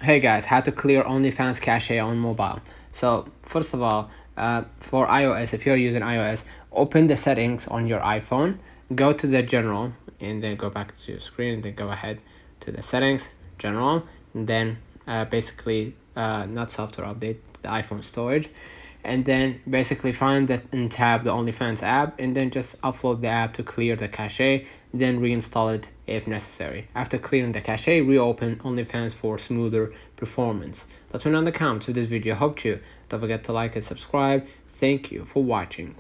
Hey guys, how to clear OnlyFans cache on mobile. So first of all, for iOS, if you're using iOS, open the settings on your iPhone, go to the general, and then go back to your screen, and then go ahead to the settings, general, and then basically not software update, the iPhone storage, and then basically find that and tab the OnlyFans app, and then just upload the app to clear the cache, then reinstall it if necessary. After clearing the cache, reopen OnlyFans for smoother performance. Let me know in the comments if this video helped you. Don't forget to like and subscribe. Thank you for watching.